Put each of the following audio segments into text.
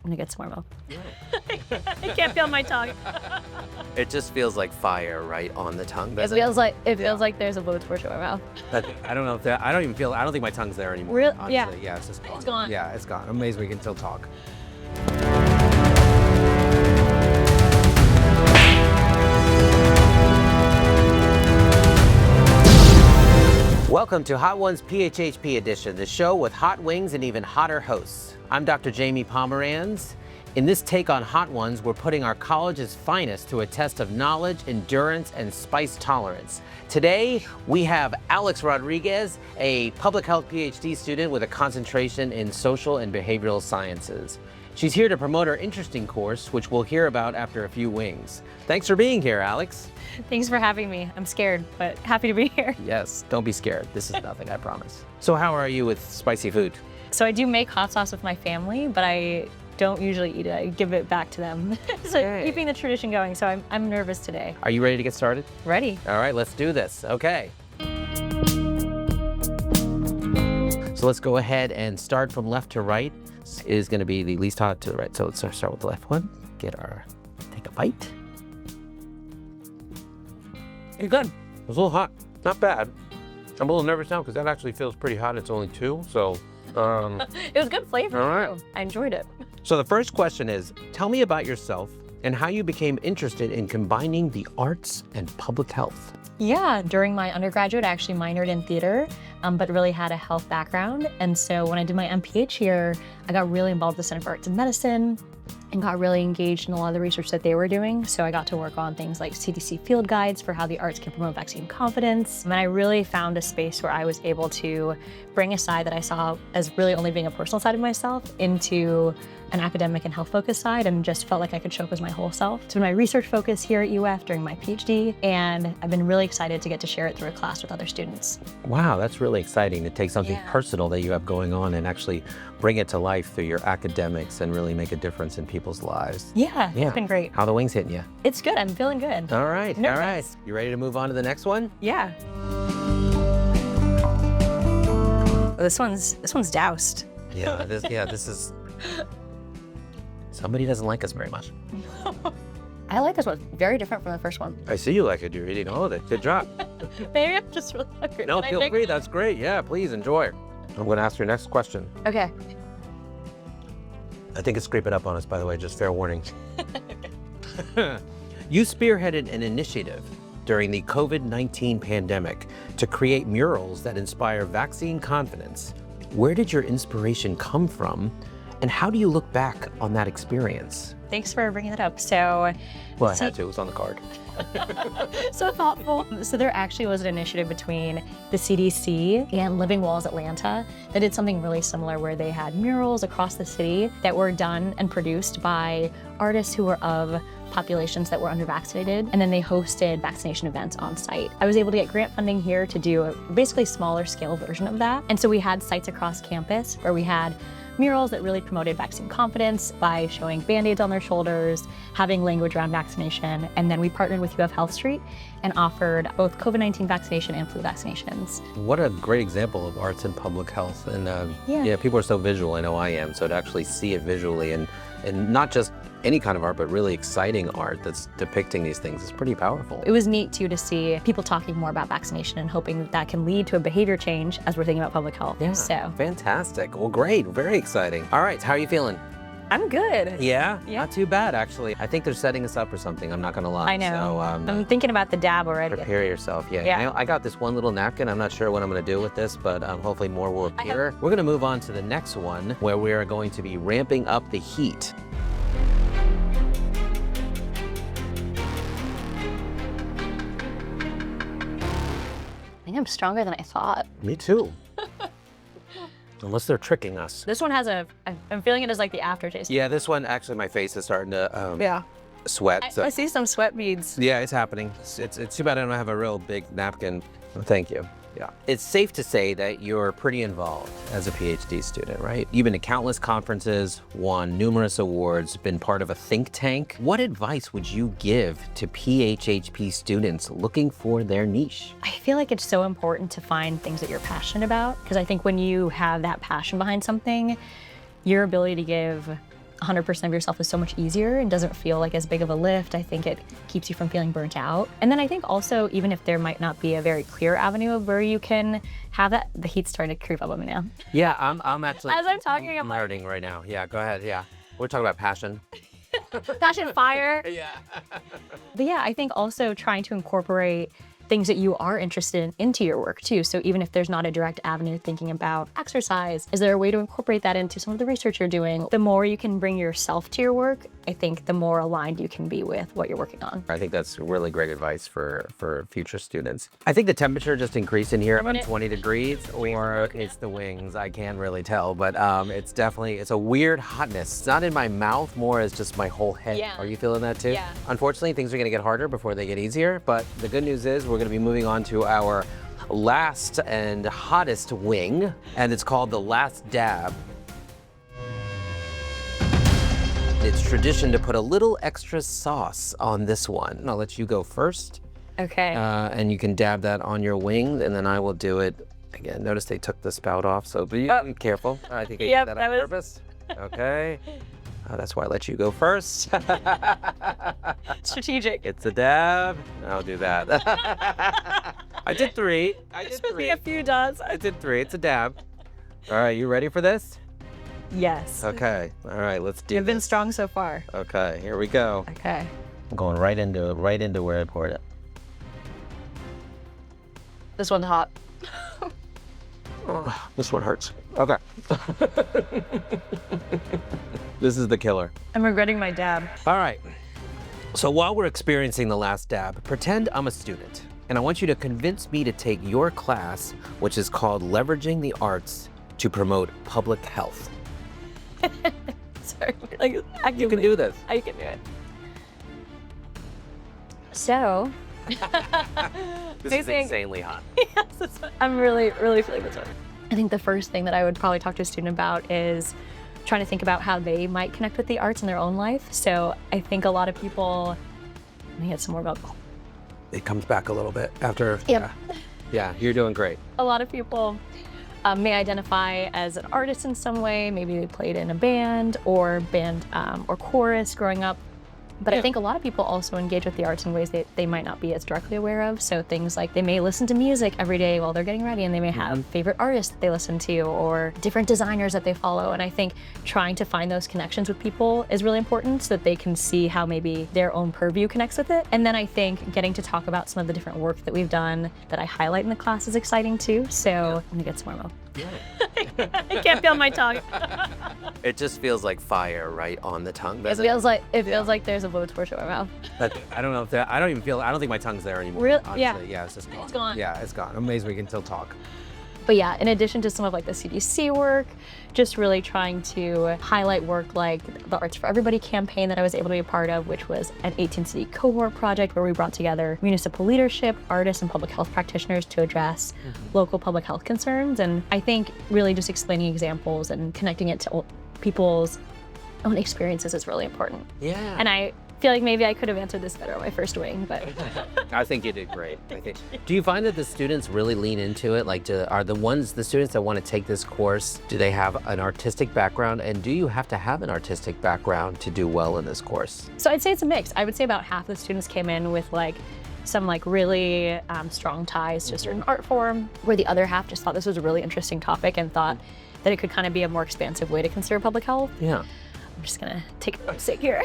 gonna get some more milk. I can't feel my tongue. It just feels like fire right on the tongue. It feels like there's a blowtorch in my mouth. I don't know if that, I don't think my tongue's there anymore. Really? Honestly. Yeah. Yeah, it's just gone. It's gone. Yeah, it's gone. I'm amazed we can still talk. Welcome to Hot Ones PHHP edition, the show with hot wings and even hotter hosts. I'm Dr. Jamie Pomeranz. In this take on Hot Ones, we're putting our college's finest to a test of knowledge, endurance, and spice tolerance. Today, we have Alex Rodriguez, a public health PhD student with a concentration in social and behavioral sciences. She's here to promote her interesting course, which we'll hear about after a few wings. Thanks for being here, Alex. Thanks for having me. I'm scared, but happy to be here. Yes, don't be scared. This is nothing, I promise. So how are you with spicy food? So I do make hot sauce with my family, but I don't usually eat it. I give it back to them. So Okay. keeping the tradition going. So I'm nervous today. Are you ready to get started? Ready? All right, let's do this. Okay. So let's go ahead and start from left to right. It is going to be the least hot to the right. So let's start with the left one. Take a bite. You're good. It was a little hot. Not bad. I'm a little nervous now because that actually feels pretty hot. It's only 2, so. It was good flavor. All right. I enjoyed it. So the first question is, tell me about yourself and how you became interested in combining the arts and public health. Yeah, during my undergraduate, I actually minored in theater, but really had a health background. And so when I did my MPH here, I got really involved with the Center for Arts and Medicine and got really engaged in a lot of the research that they were doing. So I got to work on things like CDC field guides for how the arts can promote vaccine confidence. And I really found a space where I was able to bring a side that I saw as really only being a personal side of myself into an academic and health focused side, and just felt like I could show up as my whole self. It's been my research focus here at UF during my PhD, and I've been really excited to get to share it through a class with other students. Wow, that's really exciting to take something Yeah. personal that you have going on and actually bring it to life through your academics and really make a difference in people's lives. Yeah, it's been great. How the wings hitting you? It's good, I'm feeling good. All right, all Nervous. right. You ready to move on to the next one? Yeah. Oh, this one's doused. Yeah, this is. Somebody doesn't like us very much. I like this one, very different from the first one. I see you like it. You're eating all of it. Good job. Maybe I'm just really hungry. No, Can I feel take- free. That's great. Yeah, please enjoy. I'm going to ask your next question. Okay. I think it's creeping up on us, by the way, just fair warning. You spearheaded an initiative during the COVID-19 pandemic to create murals that inspire vaccine confidence. Where did your inspiration come from, and how do you look back on that experience? Thanks for bringing that up. So, Well, I had to. It was on the card. so thoughtful. So there actually was an initiative between the CDC and Living Walls Atlanta that did something really similar, where they had murals across the city that were done and produced by artists who were of populations that were under-vaccinated, and then they hosted vaccination events on site. I was able to get grant funding here to do a basically smaller scale version of that. And so we had sites across campus where we had murals that really promoted vaccine confidence by showing Band-Aids on their shoulders, having language around vaccination, and then we partnered with UF Health Street and offered both COVID-19 vaccination and flu vaccinations. What a great example of arts and public health. And yeah, people are so visual. I know I am. So to actually see it visually and not just any kind of art, but really exciting art that's depicting these things is pretty powerful. It was neat too to see people talking more about vaccination and hoping that that can lead to a behavior change as we're thinking about public health. Yeah, So fantastic. Well, great, very exciting. All right, how are you feeling? I'm good. Yeah, Yeah. not too bad actually. I think they're setting us up for something, I'm not gonna lie. I know. So I'm thinking about the dab already. prepare yourself, yeah. Yeah. I got this one little napkin. I'm not sure what I'm gonna do with this, but hopefully more will appear. We're gonna move on to the next one where we are going to be ramping up the heat. I think I'm stronger than I thought. Me too. Unless they're tricking us. This one has I'm feeling it as like the aftertaste. Yeah, this one, actually my face is starting to Yeah. sweat. So. I see some sweat beads. Yeah, it's happening. It's too bad I don't have a real big napkin. Thank you. Yeah. It's safe to say that you're pretty involved as a PhD student, right? You've been to countless conferences, won numerous awards, been part of a think tank. What advice would you give to PHHP students looking for their niche? I feel like it's so important to find things that you're passionate about, because I think when you have that passion behind something, your ability to give 100% of yourself is so much easier and doesn't feel like as big of a lift. I think it keeps you from feeling burnt out. And then I think also, even if there might not be a very clear avenue of where you can have that, the heat's starting to creep up on me now. Yeah, I'm actually. As I'm talking, I'm learning right now. Yeah, go ahead. Yeah, we're talking about passion. Passion, fire. Yeah. But yeah, I think also trying to incorporate things that you are interested in into your work too. So even if there's not a direct avenue, thinking about exercise, is there a way to incorporate that into some of the research you're doing? The more you can bring yourself to your work, I think the more aligned you can be with what you're working on. I think that's really great advice for future students. I think the temperature just increased in here about 20 degrees, or it's the wings. I can't really tell, but it's a weird hotness. It's not in my mouth, more as just my whole head. Yeah. Are you feeling that too? Yeah. Unfortunately, things are gonna get harder before they get easier, but the good news is we're gonna be moving on to our last and hottest wing, and it's called the last dab. It's tradition to put a little extra sauce on this one. I'll let you go first. Okay. And you can dab that on your wing, and then I will do it again. Notice they took the spout off, so be careful. I think I did that on purpose. Okay. That's why I let you go first. Strategic. It's a dab. I'll do that. I did 3. Just with me a few dots. I did 3. It's a dab. All right, you ready for this? Yes. Okay. All right, let's do You've been this. strong so far. Okay, here we go. Okay. I'm going right into where I poured it. This one's hot. Oh, this one hurts. Okay. This is the killer. I'm regretting my dab. All right. So while we're experiencing the last dab, pretend I'm a student, and I want you to convince me to take your class, which is called Leveraging the Arts to Promote Public Health. Sorry. Like, You can do this. I can do it. So. This is insanely hot. Yes, I'm really, really feeling this one. I think the first thing that I would probably talk to a student about is trying to think about how they might connect with the arts in their own life. So I think a lot of people, let me get some more about. It comes back a little bit after. Yep. Yeah, you're doing great. A lot of people may identify as an artist in some way. Maybe they played in a band or chorus growing up. But I think a lot of people also engage with the arts in ways that they might not be as directly aware of. So things like they may listen to music every day while they're getting ready, and they may have favorite artists that they listen to or different designers that they follow. And I think trying to find those connections with people is really important so that they can see how maybe their own purview connects with it. And then I think getting to talk about some of the different work that we've done that I highlight in the class is exciting too. So I'm gonna get some more milk. I can't feel my tongue. It just feels like fire right on the tongue. It feels like there's a blowtorch in my mouth. But I don't know if that. I don't think my tongue's there anymore. Really? Honestly. Yeah. Yeah, it's just gone. It's gone. Yeah, it's gone. I'm amazed we can still talk. But yeah, in addition to some of like the CDC work, just really trying to highlight work like the Arts for Everybody campaign that I was able to be a part of, which was an 18-city cohort project where we brought together municipal leadership, artists, and public health practitioners to address local public health concerns. And I think really just explaining examples and connecting it to people's own experiences is really important. Yeah. And I feel like maybe I could have answered this better on my first wing, but. I think you did great. Do you find that the students really lean into it? Like, are the students that want to take this course, do they have an artistic background? And do you have to have an artistic background to do well in this course? So I'd say it's a mix. I would say about half the students came in with like some like really strong ties to a certain art form, where the other half just thought this was a really interesting topic and thought that it could kind of be a more expansive way to consider public health. Yeah. I'm just gonna take a sip here.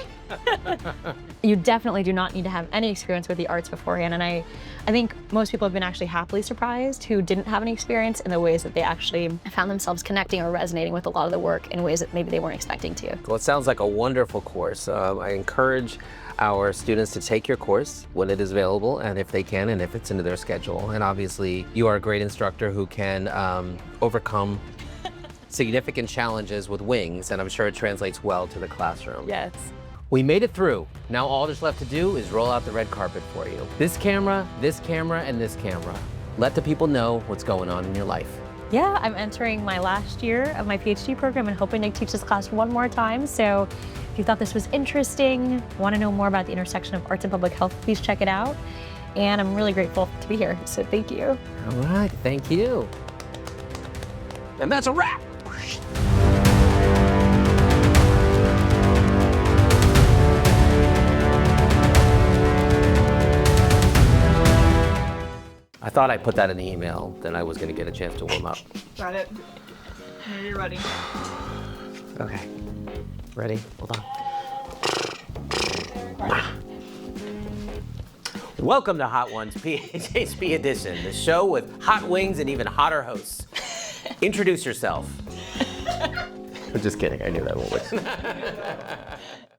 You definitely do not need to have any experience with the arts beforehand, and I think most people have been actually happily surprised who didn't have any experience in the ways that they actually found themselves connecting or resonating with a lot of the work in ways that maybe they weren't expecting to. Well, it sounds like a wonderful course. I encourage our students to take your course when it is available, and if they can, and if it's into their schedule. And obviously, you are a great instructor who can overcome significant challenges with wings, and I'm sure it translates well to the classroom. Yes. We made it through. Now all that's left to do is roll out the red carpet for you. This camera, and this camera. Let the people know what's going on in your life. Yeah, I'm entering my last year of my PhD program and hoping to teach this class one more time. So if you thought this was interesting, want to know more about the intersection of arts and public health, please check it out. And I'm really grateful to be here, so thank you. All right, thank you. And that's a wrap. thought I put that in the email, then I was going to get a chance to warm up. Got it. Now you're ready. Okay. Ready? Hold on. Welcome to Hot Ones PHHP edition, the show with hot wings and even hotter hosts. Introduce yourself. I'm just kidding. I knew that one.